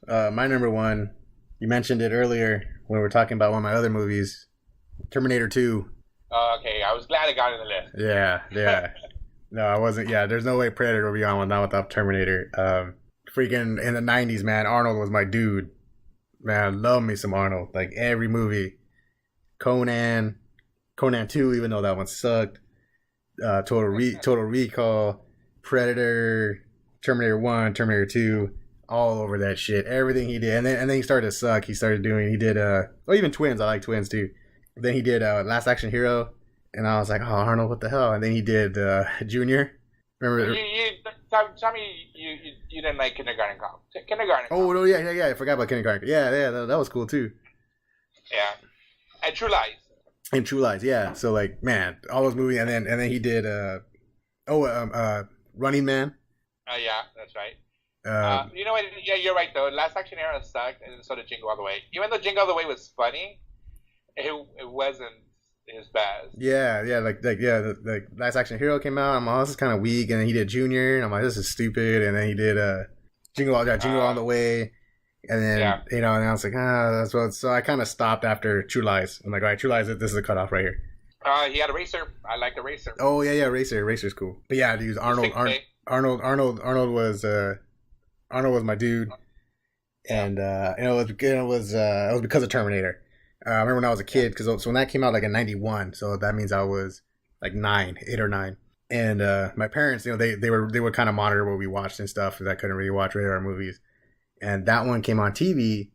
My number one. You mentioned it earlier when we were talking about one of my other movies, Terminator 2. Okay, I was glad I got it on the list. Yeah. No, I wasn't. Yeah, there's no way Predator would be on one without Terminator. Freaking in the 90s, man, Arnold was my dude. Man, I love me some Arnold. Like every movie. Conan 2, even though that one sucked. Total Recall, Predator, Terminator 1, Terminator 2, all over that shit. Everything he did. And then he started to suck. He did even Twins. I like Twins too. Then he did Last Action Hero. And I was like, oh, Arnold, what the hell? And then he did Junior. Remember? Tell me you didn't like Kindergarten Cop. Kindergarten Cop. Oh, no, yeah. I forgot about Kindergarten. Yeah, that was cool too. Yeah. And True Lies. And True Lies, yeah. So, like, man, all those movies. And then he did, Running Man. Oh, yeah, that's right. You know what? Yeah, you're right, though. Last Action Hero sucked, and so did Jingle All the Way. Even though Jingle All the Way was funny, it wasn't his best. Yeah, like Last Action Hero came out. I'm like, oh, this is kind of weak. And then he did Junior, and I'm like, this is stupid. And then he did Jingle All the Way. And then, and I was like, that's what. So I kind of stopped after True Lies. I'm like, all right, True Lies, this is a cutoff right here. He had a racer. I like the racer. Oh, yeah, Racer. Racer's cool. But yeah, dude, Arnold was my dude. And, it was because of Terminator. I remember when I was a kid, because when that came out like in 91, so that means I was like 8 or 9. And my parents, they would kind of monitor what we watched and stuff, because I couldn't really watch radar movies. And that one came on TV,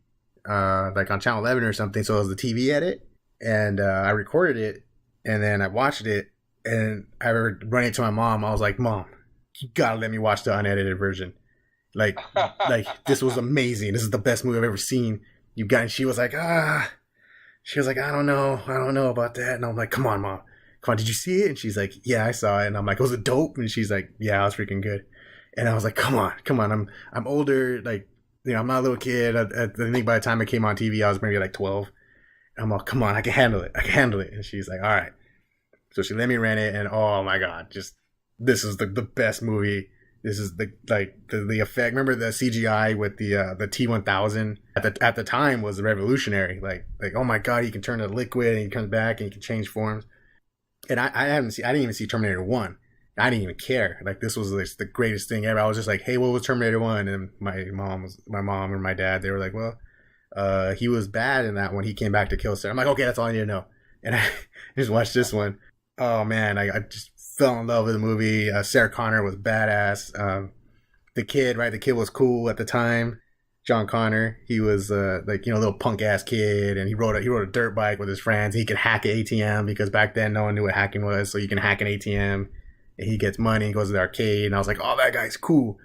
like on Channel 11 or something, so it was the TV edit. And I recorded it, and then I watched it, and I run into my mom. I was like, Mom, you gotta let me watch the unedited version. Like this was amazing. This is the best movie I've ever seen. And she was like, She was like, I don't know about that. And I'm like, come on, Mom. Did you see it? And she's like, yeah, I saw it. And I'm like, was it dope? And she's like, yeah, it was freaking good. And I was like, come on. I'm older. Like, I'm not a little kid. I think by the time it came on TV, I was maybe like 12. And I'm like, come on, I can handle it. And she's like, all right. So she let me rent it. And oh my God, this is the best movie. This is the effect. Remember the CGI with the T-1000 at the time was revolutionary. Like oh my God, he can turn to liquid and he comes back and he can change forms. And I didn't even see Terminator 1. I didn't even care. Like this was the greatest thing ever. I was just like, hey, what was Terminator 1? And my mom or my dad, they were like, well, he was bad in that one. He came back to kill Sarah. I'm like, okay, that's all I need to know. And I just watched this one. Oh man, I just fell in love with the movie. Sarah Connor was badass. The kid was cool at the time. John Connor, he was a little punk ass kid, and he rode a dirt bike with his friends. He could hack an ATM because back then no one knew what hacking was. So you can hack an ATM, and he gets money and goes to the arcade. And I was like, oh, that guy's cool.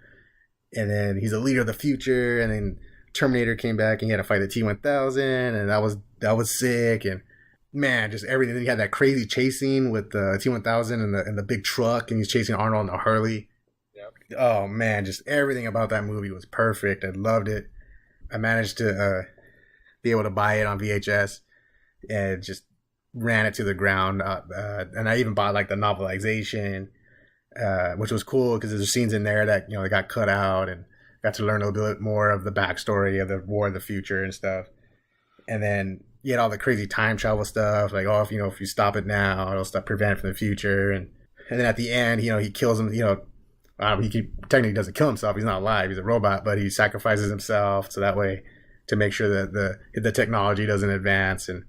And then he's a leader of the future. And then Terminator came back and he had to fight the T-1000, and that was sick. And man, just everything. Then he had that crazy chase scene with the T-1000 and the big truck, and he's chasing Arnold in a Harley. Yep. Oh man, just everything about that movie was perfect. I loved it. I managed to be able to buy it on VHS and just ran it to the ground. And I even bought like the novelization, which was cool because there's scenes in there that they got cut out, and got to learn a little bit more of the backstory of the War of the Future and stuff. And then you had all the crazy time travel stuff, like, oh, if you stop it now, it'll prevent it from the future. And then at the end, he kills him. Technically doesn't kill himself. He's not alive. He's a robot, but he sacrifices himself so that way to make sure that the technology doesn't advance. And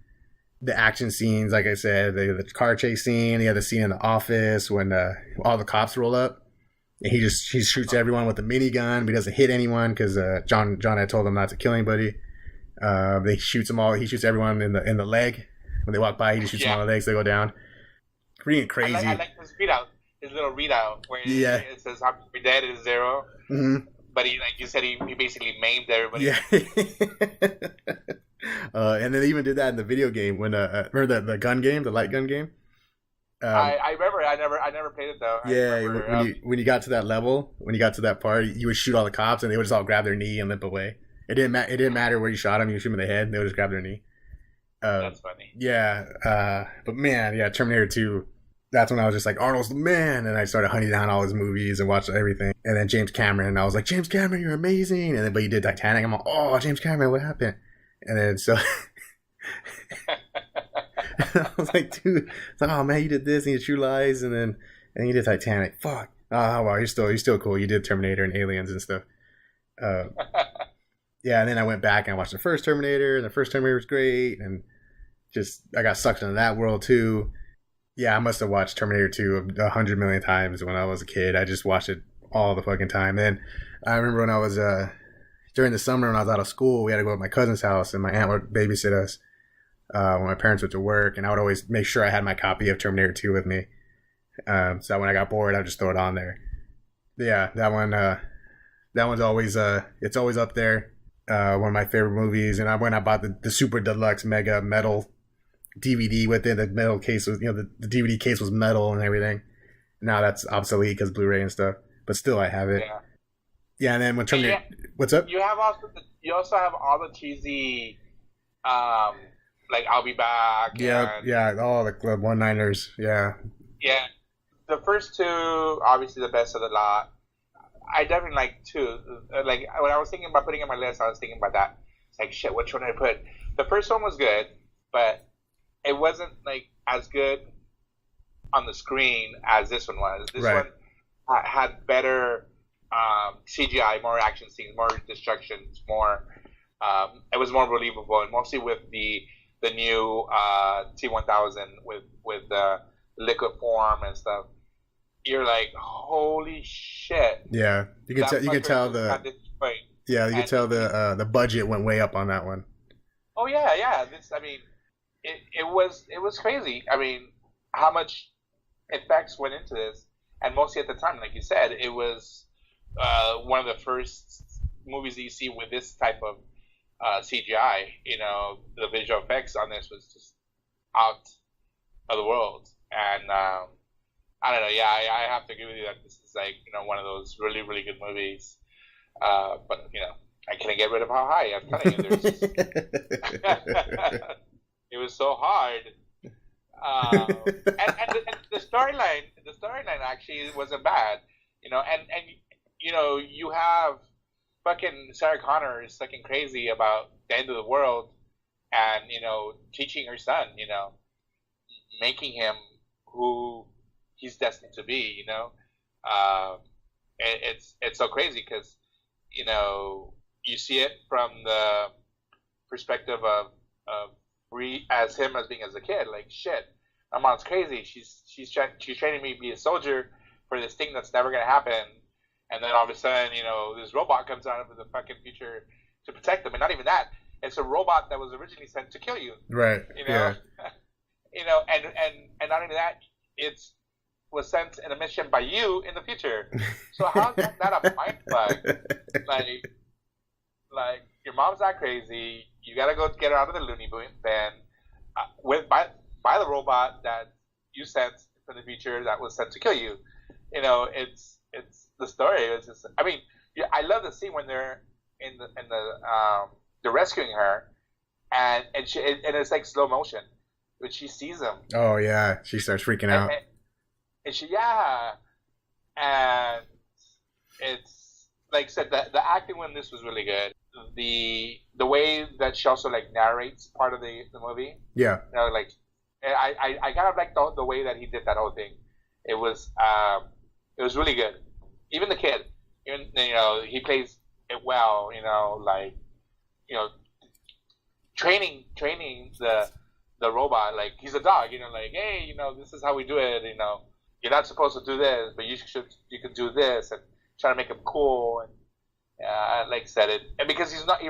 the action scenes, like I said, the car chase scene. He had the scene in the office when all the cops roll up, and he shoots everyone with a minigun, but he doesn't hit anyone because John had told him not to kill anybody. He shoots everyone in the leg when they walk by. He just shoots them on the legs. They go down. Freaking crazy. I like his readout, his little readout where it says "How many dead is 0." Mm-hmm. But he, like you said, he basically maimed everybody. Yeah. And then they even did that in the video game when remember the gun game, the light gun game. I remember. I never played it though. Yeah, Remember, when you got to that level, when you got to that part, you would shoot all the cops, and they would just all grab their knee and limp away. It didn't matter where you shot them. You shoot them in the head, and they would just grab their knee. that's funny. Yeah, but man, yeah, Terminator 2. That's when I was just like, Arnold's the man, and I started hunting down all his movies and watched everything. And then James Cameron, I was like, James Cameron, you're amazing. And then, but he did Titanic. I'm like, oh, James Cameron, what happened? And then so I was like, dude, it's like, oh man, you did this and you did True Lies, and you did Titanic. Fuck. Oh wow, you're still cool. You did Terminator and Aliens and stuff. Yeah, and then I went back and I watched the first Terminator, and the first Terminator was great, and just I got sucked into that world too. Yeah, I must have watched Terminator 2 100 million times when I was a kid. I just watched it all the fucking time. And I remember when I was during the summer when I was out of school, we had to go to my cousin's house, and my aunt would babysit us when my parents went to work, and I would always make sure I had my copy of Terminator 2 with me. So when I got bored, I'd just throw it on there. But yeah, that one's always it's always up there. One of my favorite movies. And I bought the super deluxe mega metal DVD with it. The metal case was, the DVD case was metal and everything. Now that's obsolete because Blu-ray and stuff. But still, I have it. Yeah, and then when Terminator, what's up? You also have all the cheesy, like I'll Be Back. Yeah, all the one-liners. Yeah. Yeah, the first two obviously the best of the lot. I definitely like two. Like when I was thinking about putting in my list, I was thinking about that. It's like shit. Which one did I put? The first one was good, but it wasn't like as good on the screen as this one was. This one had better CGI, more action scenes, more destructions, more. It was more believable, and mostly with the new T1000 with the liquid form and stuff. You're like, holy shit! Yeah, you could tell the budget went way up on that one. Oh yeah. It was crazy. I mean, how much effects went into this, and mostly at the time, like you said, it was one of the first movies that you see with this type of CGI. The visual effects on this was just out of the world, and I don't know. Yeah, I have to agree with you that this is like one of those really really good movies. But I couldn't get rid of how high. I'm telling you, it was so hard. And the storyline actually wasn't bad. You have fucking Sarah Connor is fucking crazy about the end of the world, and teaching her son, making him who he's destined to be. It's so crazy because you see it from the perspective of as him as being as a kid, like shit, my mom's crazy. She's training me to be a soldier for this thing that's never gonna happen, and then all of a sudden, this robot comes out of the fucking future to protect them, and not even that, it's a robot that was originally sent to kill you. Right. Yeah. And not even that, was sent in a mission by you in the future. So how's that a mind fuck? Like your mom's not crazy. You gotta go get her out of the loony bin by the robot that you sent from the future that was sent to kill you. It's the story. It's just, I mean, I love the scene when they're they're rescuing her, and it's like slow motion, when she sees him. Oh yeah, she starts freaking out. And it's like I said, the acting in this was really good. The way that she also like narrates part of the movie. Yeah. I kind of like the way that he did that whole thing. It was really good. Even the kid, he plays it well. Training the robot, like he's a dog. Like, hey, this is how we do it. You're not supposed to do this, but you can do this, and trying to make him cool, and like I said it, and because he's not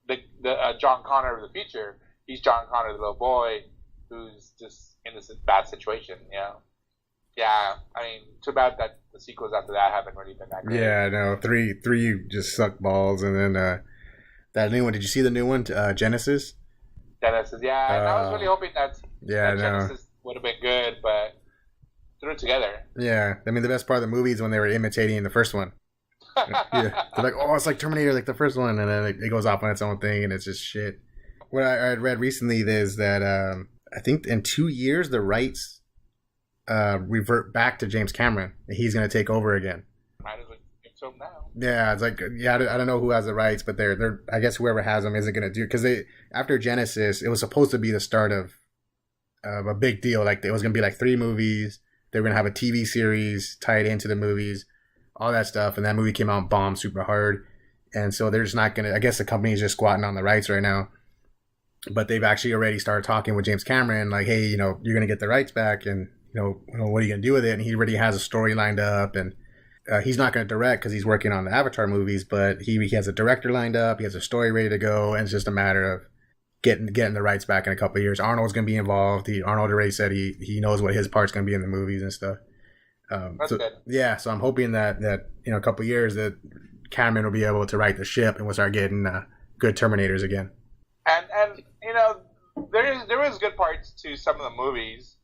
the John Connor of the future. He's John Connor, the little boy, who's just in this bad situation. Yeah. I mean, too bad that the sequels after that haven't really been that great. Yeah, no, three just suck balls, and then That new one. Did you see the new one, Genesis? Genesis, yeah. And I was really hoping that no. Genesis would have been good, but threw it together. Yeah, I mean the best part of the movie is when they were imitating the first one. Yeah, they're like, oh, it's like Terminator, like the first one, and then it goes off on its own thing, and it's just shit. What I read recently is that I think in 2 years the rights revert back to James Cameron. He's going to take over again. Might as well give to him now. Yeah, it's like I don't know who has the rights, but they're I guess whoever has them isn't going to do, because they, after Genesis, it was supposed to be the start of a big deal. Like it was going to be like 3 movies. They were going to have a TV series tied into the movies, all that stuff, and that movie came out and bombed super hard. And so they're just not going to, I guess the company is just squatting on the rights right now. But they've actually already started talking with James Cameron, like, hey, you're going to get the rights back, and, what are you going to do with it? And he already has a story lined up, and he's not going to direct because he's working on the Avatar movies, but he has a director lined up, he has a story ready to go, and it's just a matter of getting the rights back in a couple of years. Arnold's going to be involved. Arnold already said he knows what his part's going to be in the movies and stuff. That's good. Yeah, so I'm hoping that a couple of years that Cameron will be able to right the ship and we'll start getting good Terminators again. And there is good parts to some of the movies,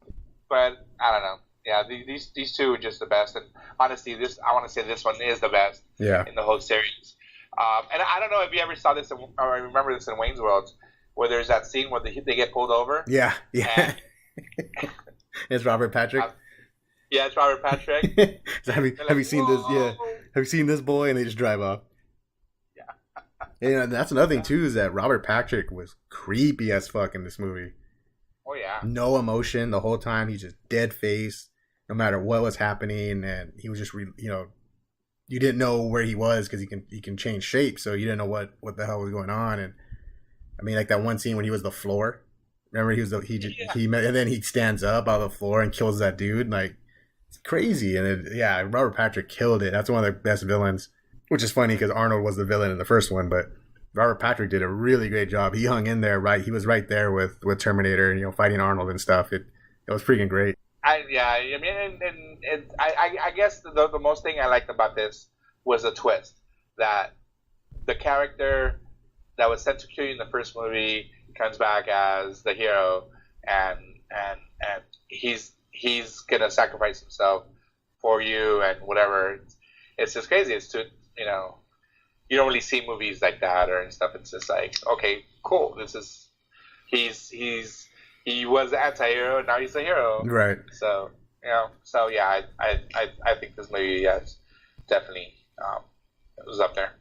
but I don't know. Yeah, these two are just the best. And honestly, I want to say this one is the best. Yeah. In the whole series. And I don't know if you ever saw this or remember this in Wayne's World, where there's that scene where they get pulled over. Yeah. It's Robert Patrick. Yeah, it's Robert Patrick. So have you seen this? Yeah, have you seen this boy? And they just drive off. Yeah, and that's another thing too, is that Robert Patrick was creepy as fuck in this movie. Oh yeah. No emotion the whole time. He's just dead face, no matter what was happening, and he was just you didn't know where he was because he can change shape, so you didn't know what the hell was going on. And I mean, like that one scene when he was the floor. Remember, and then he stands up out of the floor and kills that dude. Like, it's crazy. And Robert Patrick killed it. That's one of the best villains, which is funny because Arnold was the villain in the first one, but Robert Patrick did a really great job. He hung in there, right? He was right there with Terminator and fighting Arnold and stuff. It was freaking great. I guess the most thing I liked about this was the twist that the character that was sent to kill you in the first movie comes back as the hero, and he's gonna sacrifice himself for you and whatever. It's just crazy. It's too, you don't really see movies like that and stuff. It's just like, okay, cool. This is he was the anti-hero, now he's the hero. Right. So I think this movie definitely it was up there.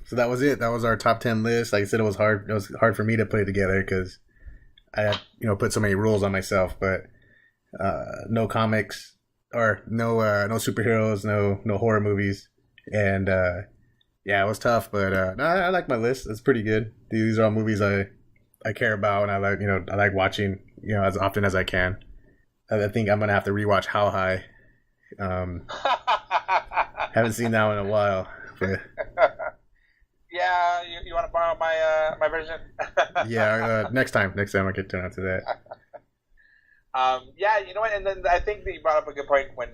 So that was it. That was our top 10 list. Like I said, it was hard. It was hard for me to put it together because I had, put so many rules on myself. But no comics or no superheroes, no horror movies, and it was tough. But no, I like my list. It's pretty good. These are all movies I care about, and I like watching as often as I can. I think I'm gonna have to rewatch How High. Haven't seen that one in a while. But yeah, you want to borrow my version? Yeah, next time I get down to that. Yeah, you know what? And then I think that you brought up a good point when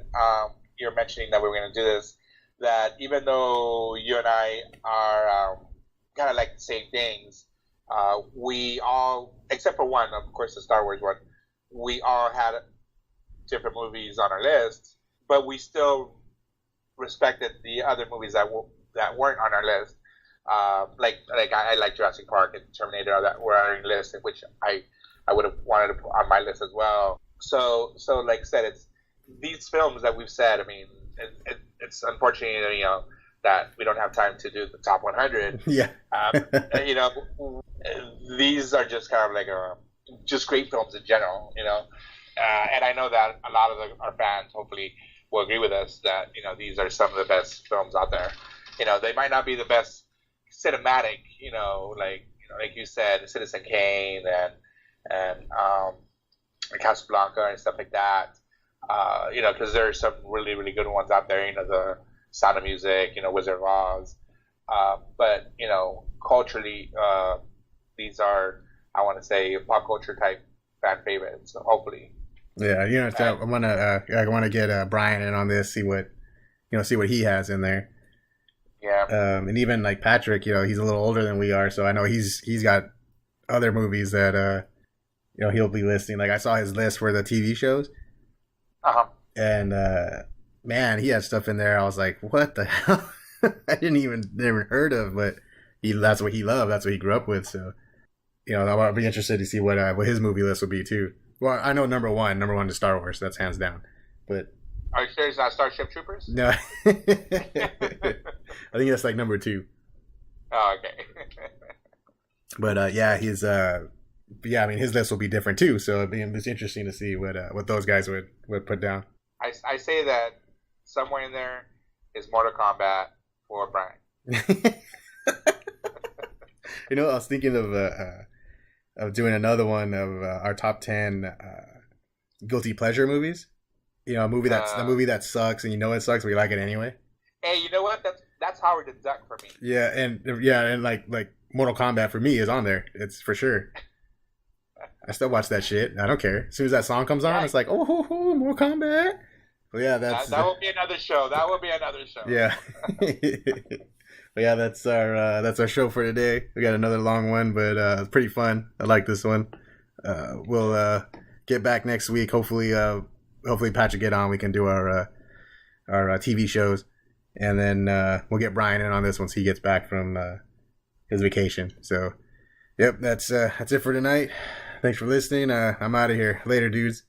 you're mentioning that we were going to do this. That even though you and I are kind of like the same things, we all, except for one, of course, the Star Wars one, we all had different movies on our list, but we still respected the other movies that weren't on our list. Like I like Jurassic Park and Terminator that were on our list, which I would have wanted to put on my list as well. So like I said, it's these films that we've said. I mean, it's unfortunate, that we don't have time to do the top 100. Yeah. These are just kind of like just great films in general, and I know that a lot of our fans hopefully will agree with us that these are some of the best films out there. They might not be the best cinematic, like you said, Citizen Kane and Casablanca and stuff like that. Because there are some really, really good ones out there. The Sound of Music, Wizard of Oz. But culturally, these are, I want to say, pop culture type fan favorites. So hopefully. Yeah, so I want to get Brian in on this. See what he has in there. Yeah, And even like Patrick, he's a little older than we are, so I know he's got other movies that he'll be listing. Like I saw his list for the TV shows, and man, he had stuff in there. I was like, what the hell? I didn't even never heard of, but that's what he loved. That's what he grew up with. So I'll be interested to see what his movie list will be too. Well, I know number one is Star Wars. That's hands down. But are you sure it's not Starship Troopers? No, I think that's like number 2. Oh, okay. But his his list will be different too. So it's interesting to see what those guys would put down. I say that somewhere in there is Mortal Kombat for Brian. I was thinking of doing another one of our top 10 guilty pleasure movies. A movie that sucks, and it sucks, but you like it anyway. Hey, you know what? That's Howard the Duck for me. Yeah, and like Mortal Kombat for me is on there. It's for sure. I still watch that shit. I don't care. As soon as that song comes on, it's like, oh, Mortal Kombat. Well, yeah, that will be another show. That will be another show. Yeah. But yeah, that's our show for today. We got another long one, but it's pretty fun. I like this one. We'll get back next week. Hopefully Patrick get on. We can do our TV shows, and then we'll get Brian in on this once he gets back from his vacation. So, yep, that's it for tonight. Thanks for listening. I'm out of here. Later, dudes.